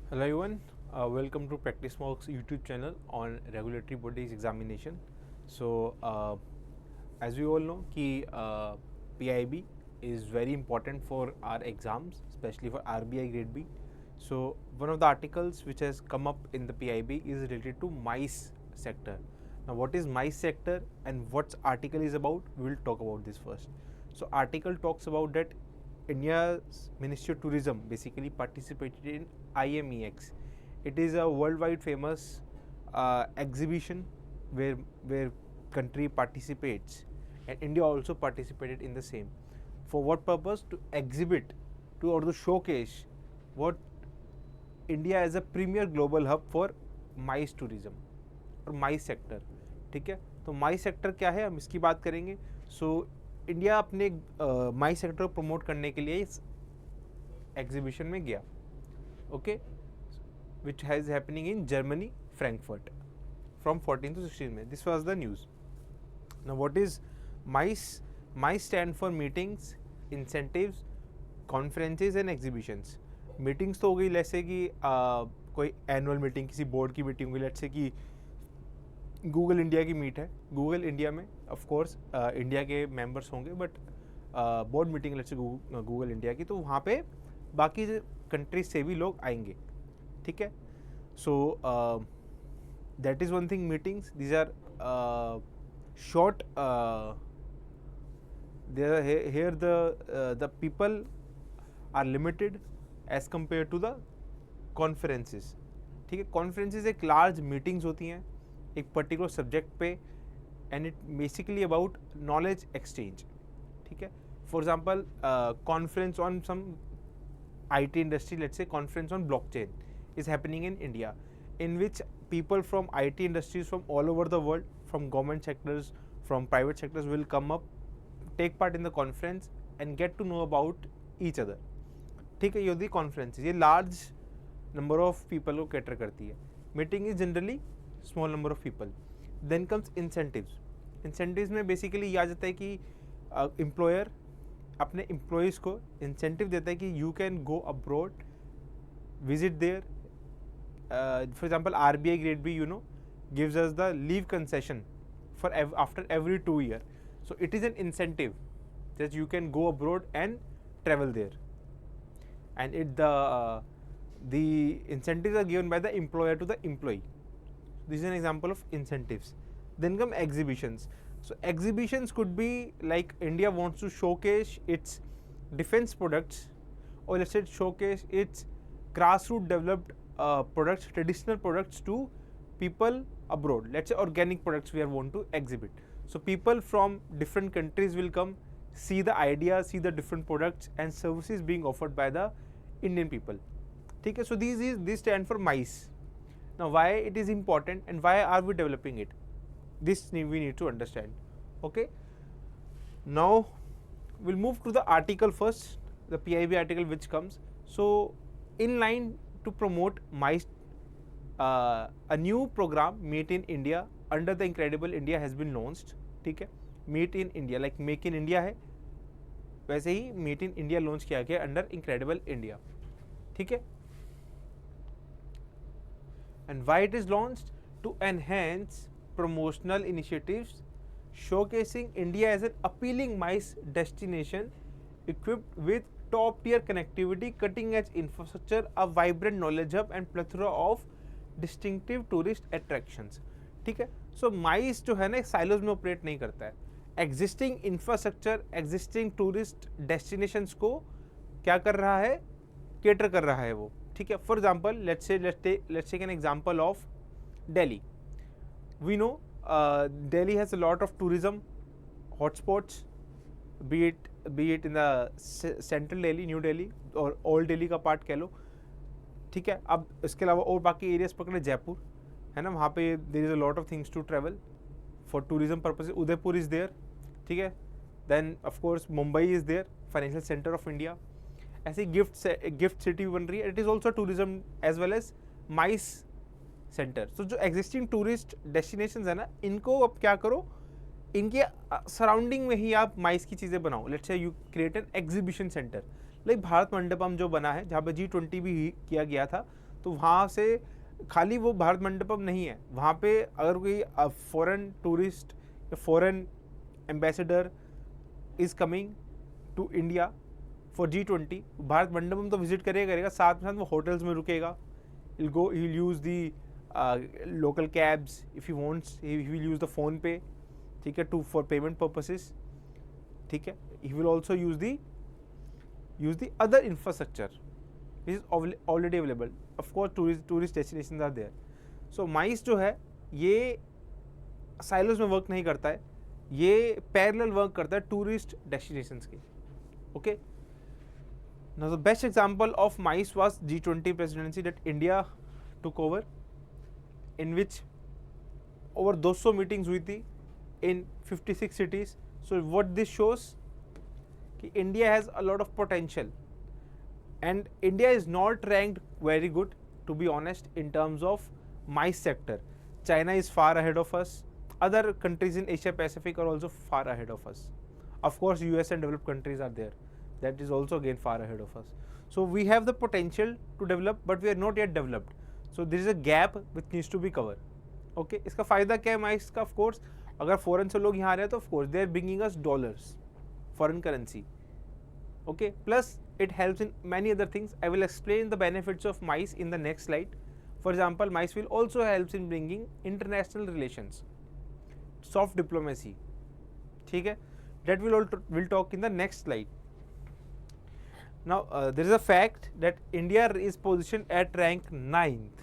Hello everyone, welcome to Practice Mocks YouTube channel on regulatory bodies examination. So as we all know कि PIB is very important for our exams, especially for RBI Grade B. So one of the articles which has come up in the PIB is related to MICE sector. Now what is MICE sector and what article is about, we will talk about this first. So article talks about that India's Ministry of Tourism basically participated in IMEX. It is a worldwide famous exhibition where country participates, and India also participated in the same. For what purpose? To exhibit, to or to showcase what India as a premier global hub for mice tourism और माइस sector. ठीक है, तो माइस sector क्या है हम इसकी बात करेंगे. सो इंडिया अपने माइस सेक्टर को प्रमोट करने के लिए इस एग्जीबिशन में गया. Okay, which has happening in Germany Frankfurt from 14 to 16 में. This was the news. Now what is mice? Mice stand for meetings, incentives, conferences and exhibitions. Meetings तो हो गई जैसे कि कोई एनुअल मीटिंग, किसी बोर्ड की मीटिंग हुई, लेट्स से कि गूगल इंडिया की मीट है. गूगल इंडिया में ऑफ कोर्स इंडिया के मेंबर्स होंगे, but board meeting let's say Google India की, तो वहाँ पे बाकी कंट्रीज से भी लोग आएंगे. ठीक है, so that is one thing. Meetings these are short. here the people are limited as compared to the conferences. ठीक है, कॉन्फ्रेंसेज एक लार्ज मीटिंग्स होती हैं एक पर्टिकुलर सब्जेक्ट पे, and it basically about knowledge exchange. ठीक है, for example conference on some IT industry, let's say conference on blockchain is happening in India, in which people from IT industries from all over the world, from government sectors, from private sectors will come up, take part in the conference and get to know about each other. ठीक है, ये होती है conference. ये large number of people को cater करती है. Meeting is generally small number of people. Then comes incentives. Incentives में बेसिकली ये आ जाता है कि एम्प्लॉयर अपने एम्प्लॉयज़ को इंसेंटिव देता है कि you can go abroad, visit there. For example RBI Grade B gives us the leave concession for after every 2 years. So it is an incentive that you can go abroad and travel there, and the incentives are given by the employer to the employee. This is an example of incentives. Then come exhibitions. So exhibitions could be like India wants to showcase its defense products, or let's say showcase its grassroots developed products, traditional products to people abroad. Let's say organic products we are want to exhibit. So people from different countries will come, see the ideas, see the different products and services being offered by the Indian people. ठीक है, so these stand for MICE. Now why it is important and why are we developing it? This we need to understand. Okay, now we'll move to the article first, the PIB article which comes. So in line to promote MICE, a new program Meet in India under the Incredible India has been launched. ठीक है, Meet in India like Make in India है, वैसे ही Meet in India launch किया गया under Incredible India. ठीक है, and why it is launched? To enhance promotional initiatives showcasing India as an appealing MICE destination equipped with top tier connectivity, cutting edge infrastructure, a vibrant knowledge hub and plethora of distinctive tourist attractions. ठीक है, सो माइस जो है ना silos में operate नहीं करता है. Existing infrastructure, existing tourist destinations को क्या कर रहा है, केटर कर रहा है वो. ठीक है, for example let's take an example of Delhi. We know Delhi has a lot of tourism hotspots, be it in the central Delhi, New Delhi और ओल्ड Delhi का पार्ट कह लो. ठीक है, अब इसके अलावा और बाकी एरियाज पकड़े, जयपुर है ना, वहाँ पे there is a lot of things to travel for tourism purpose. Udaipur is there. ठीक है, then of course Mumbai is there, financial centre of India. ऐसी गिफ्ट सिटी बन रही है. It is also tourism as well as MICE centre. So जो existing tourist destination है ना, इनको अब क्या करो, इनके सराउंडिंग में ही आप माइस की चीज़ें बनाओ. Let's say you create an exhibition centre like Bharat Mandapam जो बना है, जहाँ पे G20 भी किया गया था. तो वहाँ से खाली वो भारत मंडपम नहीं है, वहाँ पे अगर कोई फॉरेन टूरिस्ट या foreign ambassador is coming to India for G20, Bharat Mandapam तो विजिट करेगा, साथ में साथ वो होटल्स में रुकेगा, he'll use the local cabs if he wants, he will use the phone pay, ठीक है, for payment purposes, ठीक है. He will also use the other infrastructure which is already available. Of course tourist destinations are there. So MICE जो है ये silos में work नहीं करता है, ये पैरेलल वर्क करता है टूरिस्ट डेस्टिनेशंस की. Okay, now the best example of MICE was G20 presidency that India took over, in which over 200 meetings हुई थी in 56 cities. So what this shows कि India has a lot of potential, and India is not ranked very good, to be honest, in terms of MICE sector. China is far ahead of us. Other countries in Asia Pacific are also far ahead of us. Of course, US and developed countries are there. That is also again far ahead of us. So we have the potential to develop, but we are not yet developed. So there is a gap which needs to be covered. Okay, इसका फायदा क्या है MICE का? Of course, अगर foreign से लोग यहाँ आ रहे हैं तो of course they are bringing us dollars, foreign currency. Okay, plus it helps in many other things. I will explain the benefits of MICE in the next slide. For example, MICE will also helps in bringing international relations, soft diplomacy. ठीक है, that will talk in the next slide. Now there is a fact that India is positioned at rank 9th.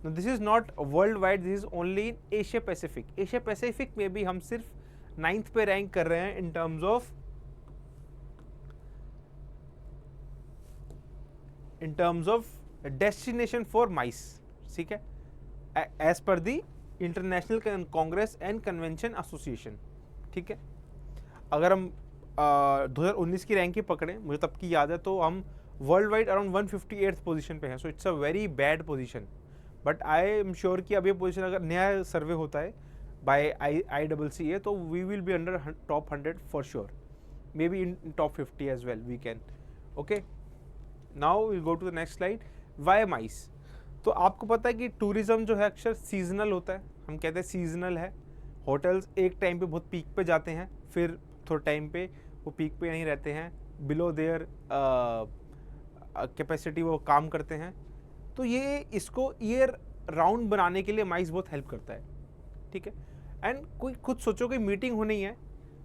Now this is not worldwide, this is only in Asia Pacific. Asia Pacific में भी हम सिर्फ 9th पे rank कर रहे हैं in terms of destination for MICE. ठीक है, as per the International Congress and Convention Association. ठीक है, अगर हम 2019 की रैंक ही पकड़ें, मुझे तब की याद है, तो हम world wide around 158th position पे हैं. So it's a very bad position, but I am sure कि अब ये पोजीशन अगर नया सर्वे होता है बाय ICCA तो we will be under top 100 for sure, maybe in top 50 as well we can. Okay, now will go to the next slide. Why MICE? तो आपको पता है कि टूरिज्म जो है अक्सर सीजनल होता है, हम कहते हैं सीजनल है. होटल्स एक टाइम पे बहुत पीक पे जाते हैं, फिर थोड़े टाइम पे वो पीक पे नहीं रहते हैं, बिलो देयर कैपेसिटी वो काम करते हैं. तो ये इसको ईयर राउंड बनाने के लिए MICE बहुत हेल्प करता है. ठीक है, एंड कोई खुद सोचो कि मीटिंग होनी है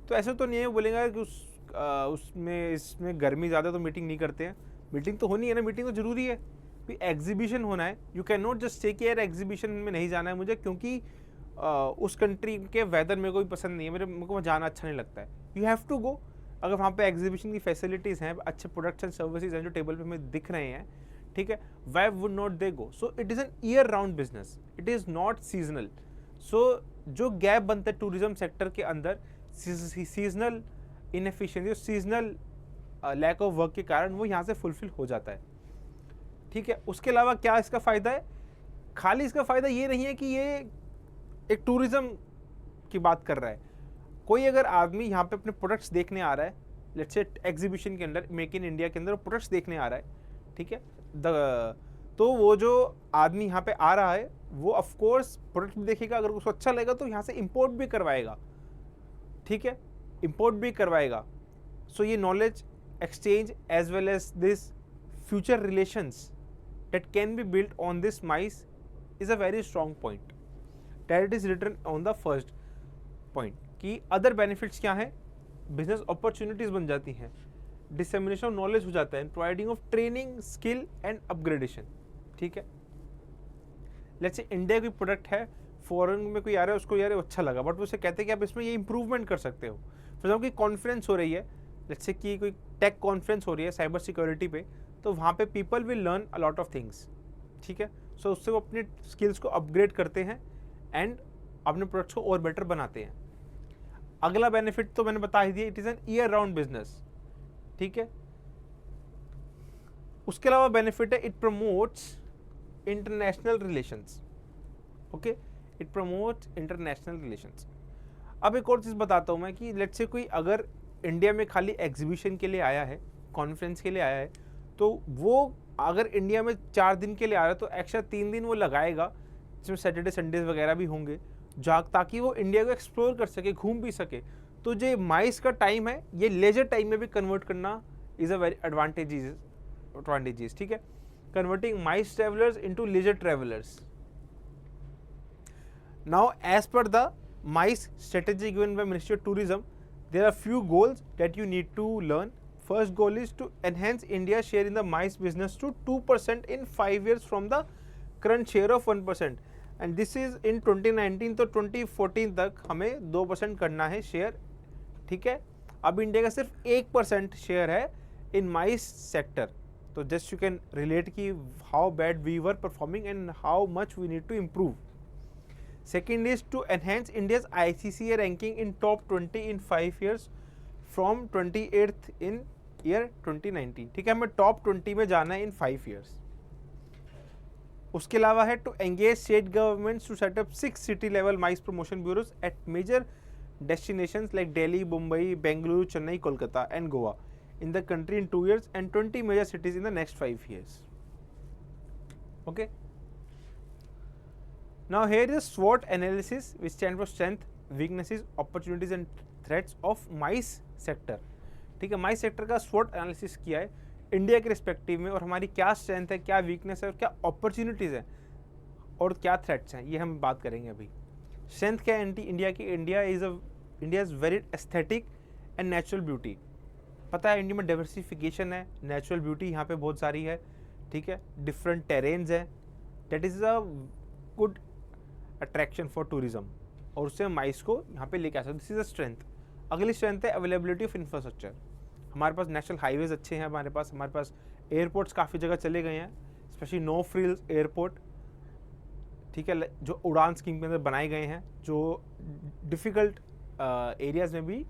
तो ऐसे तो नहीं है बोलेगा कि उसमें इसमें गर्मी ज़्यादा तो मीटिंग नहीं करते हैं. मीटिंग तो होनी है ना, मीटिंग तो ज़रूरी है. कोई एग्जीबिशन होना है, you can not just say कि यार एग्जीबिशन में नहीं जाना है मुझे क्योंकि उस कंट्री के वेदर मेरे को भी पसंद नहीं है, मेरे को जाना अच्छा नहीं लगता है. You have to go. अगर वहाँ पे एग्जीबिशन की फैसिलिटीज़ हैं, अच्छे प्रोडक्ट्स एंड सर्विसेज हैं जो टेबल पे हमें दिख रहे हैं, ठीक है, why would not they go? So it is an year round business, it is not seasonal. So जो गैप बनता है टूरिज्म सेक्टर के अंदर seasonal inefficiency, seasonal lack of work के कारण, वो यहाँ से फुलफिल हो जाता है. ठीक है, उसके अलावा क्या इसका फ़ायदा है? खाली इसका फ़ायदा ये नहीं है कि ये एक टूरिज्म की बात कर रहा है. कोई अगर आदमी यहाँ पे अपने प्रोडक्ट्स देखने आ रहा है, लेट्स से एग्जीबिशन के अंदर, मेक इन इंडिया के अंदर प्रोडक्ट्स देखने आ रहा है, ठीक है, तो वो जो आदमी यहाँ पे आ रहा है वो ऑफ कोर्स प्रोडक्ट भी देखेगा, अगर उसको अच्छा लगेगा तो यहाँ से इंपोर्ट भी करवाएगा. ठीक है, इंपोर्ट भी करवाएगा. सो ये knowledge exchange as well as this future relations that can be built on this MICE is a very strong point. That is written on the first point कि other benefits क्या हैं? Business opportunities बन जाती हैं, dissemination of knowledge हो जाता है, providing of training, skill and upgradation. ठीक है, let's say इंडिया कोई प्रोडक्ट है, फॉरेन में कोई आ रहा है, उसको यार अच्छा लगा, बट उसे कहते हैं कि आप इसमें ये इंप्रूवमेंट कर सकते हो. फॉर एग्जाम्पल की कॉन्फ्रेंस हो रही है, लेट्स से कि कोई टेक कॉन्फ्रेंस हो रही है साइबर सिक्योरिटी पे, तो वहाँ पे people will learn a lot of things. ठीक है, सो उससे वो अपने स्किल्स को अपग्रेड करते हैं एंड अपने प्रोडक्ट्स को और बेटर बनाते हैं. अगला बेनिफिट तो मैंने बता ही दिया, it is an year round business. ठीक है, उसके अलावा बेनिफिट है, it promotes international relations. Okay, it promotes international relations. अब एक और चीज़ बताता हूँ मैं कि लेट्स से कोई अगर इंडिया में खाली एग्जीबिशन के लिए आया है, कॉन्फ्रेंस के लिए आया है, तो वो अगर इंडिया में 4 दिन के लिए आ रहा है तो एक्स्ट्रा 3 दिन वो लगाएगा, जिसमें सैटरडे संडेज वगैरह भी होंगे, ताकि वो इंडिया को एक्सप्लोर कर सके, घूम भी सके। तो जो माइस का टाइम है ये लेजर टाइम में भी कन्वर्ट करना इज़ अ वेरी एडवांटेजेस, ठीक है। Converting MICE travellers into leisure travellers. Now as per the MICE strategy given by ministry of tourism, there are few goals that you need to learn. First goal is to enhance India's share in the MICE business to 2% in 5 years from the current share of 1%, and this is in 2019 तो 2014 तक हमें 2% करना है share, ठीक है। अब India का सिर्फ 1% शेयर है इन माइस सेक्टर, तो जस्ट यू कैन रिलेट की how bad we were performing and how much we need to improve. Second is to enhance India's ICCA ranking in top 20 in 5 years from 28th in year 2019, ठीक है। हमें top 20 में जाना है इन 5 years। उसके अलावा है to engage state governments to set up 6 city level MICE promotion bureaus at major destinations like Delhi, Mumbai, Bengaluru, Chennai, Kolkata and Goa in the country in 2 years and 20 major cities in the next 5 years. Okay. Now here is SWOT analysis, which stands for strength, weaknesses, opportunities and threats of MICE sector. ठीक है, MICE sector का SWOT analysis किया है India के respective में, और हमारी क्या स्ट्रेंथ है, क्या वीकनेस है, और क्या अपॉर्चुनिटीज़ हैं, और क्या थ्रेट्स हैं, ये हम बात करेंगे अभी। स्ट्रेंथ क्या है इंडिया की? India is very aesthetic and natural beauty. पता है इंडिया में डाइवर्सिफिकेशन है, नेचुरल ब्यूटी यहाँ पे बहुत सारी है, ठीक है, डिफरेंट टेरेन्स है, that is a good attraction for tourism, और उससे हम माइस को यहाँ पे लेके आ सकते। This is a strength. अगली स्ट्रेंथ है अवेलेबिलिटी ऑफ इंफ्रास्ट्रक्चर। हमारे पास नेशनल हाईवेज अच्छे हैं, हमारे पास एयरपोर्ट्स काफ़ी जगह चले गए हैं, स्पेशली नो फ्रिल्स एयरपोर्ट, ठीक है, जो उड़ान स्कीम के अंदर बनाए गए हैं, जो डिफ़िकल्ट एरियाज़ में भी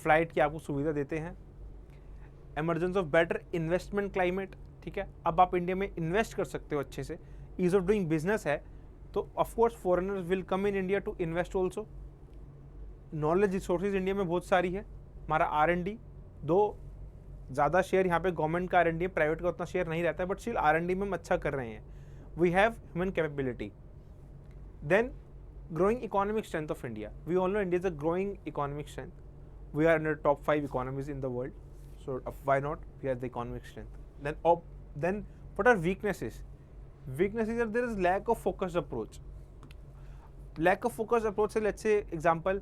फ़्लाइट की आपको सुविधा देते हैं। Emergence of better investment climate, ठीक है, अब आप इंडिया में इन्वेस्ट कर सकते हो अच्छे से, ईज ऑफ डूइंग बिजनेस है, तो of course foreigners will come in India to invest also. Knowledge resources India में बहुत सारी है। हमारा R&D, दो ज़्यादा शेयर यहाँ पे गवर्नमेंट का R&D है, प्राइवेट का उतना शेयर नहीं रहता है, बट स्टिल R&D में हम अच्छा कर रहे हैं। We have human capability. Then growing economic strength of India. We all know India is a growing economic strength. We are in the top 5 economies in the world, so why not? We have the economic strength. Then what are weaknesses? Weaknesses are there is lack of focused approach. Lack of focused approach से let's say example,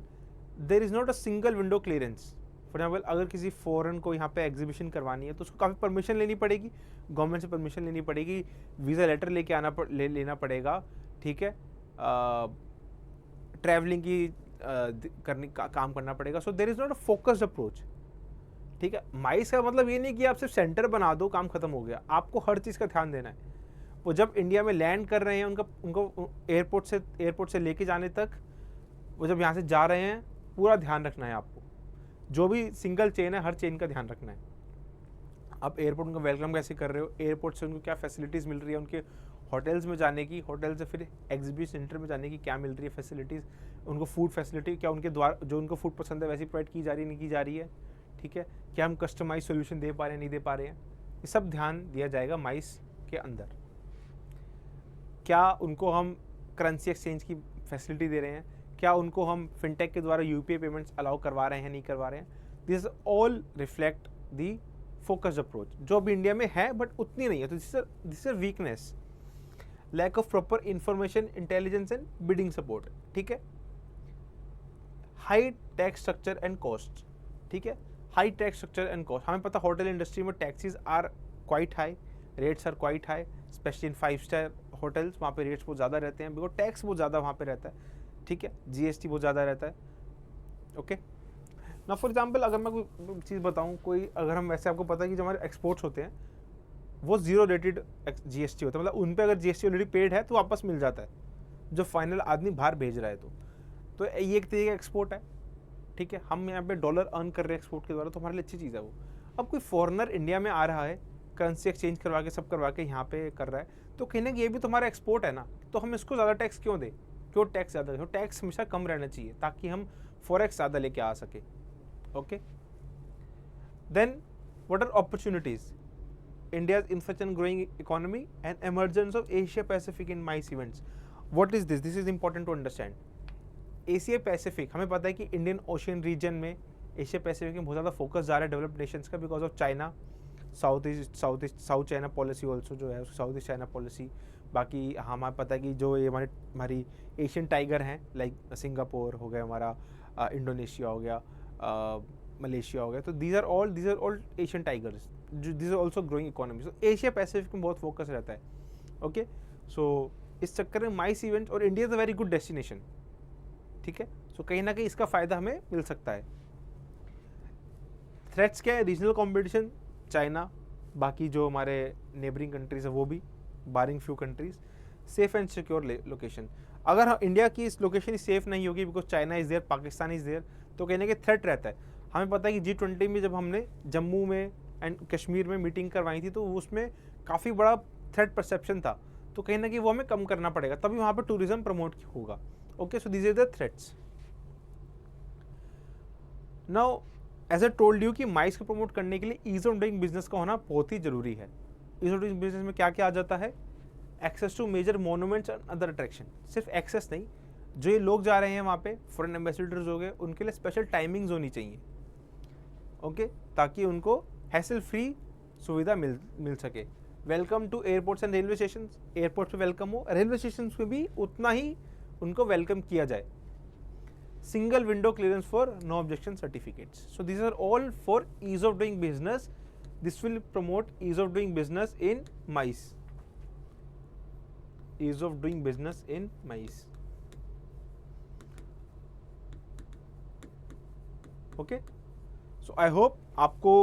there is not a single window clearance. For example, अगर किसी foreign को यहाँ पे exhibition करवानी है तो उसको काफ़ी परमिशन लेनी पड़ेगी, गवर्नमेंट से परमिशन लेनी पड़ेगी, वीज़ा लेटर लेके लेना पड़ेगा, ठीक है, ट्रैवलिंग की काम करना पड़ेगा। So there is not a focused approach, ठीक है। माइस का मतलब ये नहीं कि आप सिर्फ सेंटर बना दो, काम खत्म हो गया, आपको हर चीज़ का ध्यान देना है। वो जब इंडिया में लैंड कर रहे हैं, उनको एयरपोर्ट से लेके जाने तक, वो जब यहाँ से जा रहे हैं, पूरा ध्यान रखना है आपको। जो भी सिंगल चेन है, हर चेन का ध्यान रखना है। आप एयरपोर्ट उनका वेलकम कैसे कर रहे हो, एयरपोर्ट से उनको क्या फैसिलिटीज़ मिल रही है, उनके होटल्स में जाने की, होटल से फिर एग्जीबिशन सेंटर में जाने की क्या मिल रही है फैसिलिटीज़, उनको फूड फैसिलिटी क्या उनके द्वारा जो उनको फूड पसंद है वैसी प्रोवाइड की जा रही है, नहीं की जा रही है, ठीक है, क्या हम कस्टमाइज सोल्यूशन दे पा रहे हैं, नहीं दे पा रहे हैं, ये सब ध्यान दिया जाएगा माइस के अंदर। क्या उनको हम करेंसी एक्सचेंज की फैसिलिटी दे रहे हैं, क्या उनको हम फिनटेक के द्वारा UPI पेमेंट्स अलाउ करवा रहे हैं, नहीं करवा रहे हैं। This all reflect the focused approach, जो अभी इंडिया में है बट उतनी नहीं है, तो this is weakness. Lack of proper information, intelligence and bidding support, ठीक है। High tax structure and cost, ठीक है, high tax structure and cost. हमें पता होटल इंडस्ट्री में taxes are quite high, rates are quite high, specially in 5 star hotels, वहाँ पे rates बहुत ज़्यादा रहते हैं, बिकॉज टैक्स बहुत ज़्यादा वहाँ पे रहता है, ठीक है, GST बहुत ज़्यादा रहता है। ओके, ना फॉर एग्जांपल अगर मैं कोई चीज़ बताऊँ, अगर हम वैसे, आपको पता है कि जो हमारे एक्सपोर्ट्स होते हैं वो 0 रेटेड GST होता है, मतलब उन पर अगर GST ऑलरेडी पेड है तो वापस मिल जाता है जो फाइनल आदमी बाहर भेज रहा है। तो ये एक तरीके का एक्सपोर्ट है, ठीक है, हम यहाँ पे डॉलर अर्न कर रहे हैं एक्सपोर्ट के द्वारा, तो हमारे लिए अच्छी चीज़ है वो। अब कोई फॉरेनर इंडिया में आ रहा है, करेंसी एक्सचेंज करवा के सब करवा के यहाँ पे कर रहा है, तो कहीं ना ये भी तो हमारा एक्सपोर्ट है ना, तो हम इसको ज़्यादा टैक्स क्यों दें, क्यों टैक्स ज़्यादा दें? टैक्स हमेशा कम रहना चाहिए ताकि हम फॉरेक्स ज़्यादा लेके आ सके। Okay, then what are opportunities? India's infrastructure and growing economy and emergence of Asia Pacific in MICE events. What is this? This is important to understand. Asia Pacific, हमें पता है कि इंडियन ओशियन रीजन में Asia Pacific में बहुत ज़्यादा focus जा रहा है डेवलप्ड नेशंस का because of China, south China policy also जो है साउथ ईस्ट चाइना पॉलिसी. बाकी हमें पता है कि जो ये हमारी एशियन टाइगर हैं लाइक सिंगापुर हो गया, हमारा इंडोनेशिया हो गया, मलेशिया हो गया, तो these are all Asian tigers, these are also growing economy. So Asia Pacific में बहुत फोकस रहता है. ओके, सो इस चक्कर में माइस इवेंट और India is a very good destination. ठीक है, सो कहीं ना कहीं इसका फ़ायदा हमें मिल सकता है. थ्रेट्स क्या है? रीजनल कंपटीशन, चाइना, बाकी जो हमारे नेबरिंग कंट्रीज है वो भी, barring few countries. Safe and secure location. अगर इंडिया की इस लोकेशन सेफ नहीं होगी because China is there, Pakistan is there, तो कहने के थ्रेट रहता है. हमें पता है कि G20 में जब हमने जम्मू में एंड कश्मीर में मीटिंग करवाई थी तो उसमें काफ़ी बड़ा थ्रेट परसेप्शन था, तो कहीं ना कहीं वो हमें कम करना पड़ेगा, तभी वहाँ पर टूरिज्म प्रमोट होगा. Okay, so these are the threats. Now as a told you कि माइस को प्रमोट करने के लिए ईज ऑफ डूइंग बिजनेस का होना बहुत ही जरूरी है. ईज ऑफ डूइंग बिजनेस में क्या क्या आ जाता है? Access to major monuments and other attraction. सिर्फ एक्सेस नहीं, जो ये लोग जा रहे हैं वहाँ पे फॉरेन एम्बेसडर्स हो गए, उनके लिए स्पेशल टाइमिंग्स होनी चाहिए. ओके, ताकि उनको हैसल फ्री सुविधा मिल सके. Welcome to airports and railway station. Airport पे वेलकम हो, रेलवे स्टेशन पे भी उतना ही उनको वेलकम किया जाए. Single window clearance for no objection certificates. So these are all for ease of doing business. This will promote ease of doing business in MICE. Ease of doing business in MICE. Okay. So I hope आपको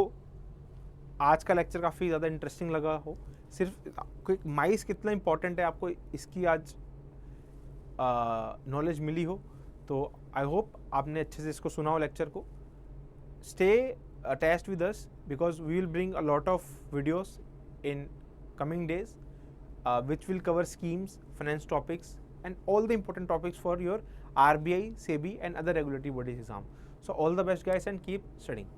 आज का lecture काफ़ी ज़्यादा interesting लगा हो. सिर्फ MICE कितना important है आपको इसकी आज नॉलेज मिली हो, तो आई होप आपने अच्छे से इसको सुना हो लेक्चर को. Stay attached with us because we will bring a lot of videos in coming days which will cover schemes, finance topics and all the important topics for your RBI, SEBI and other regulatory bodies exam. So all the best guys and keep studying.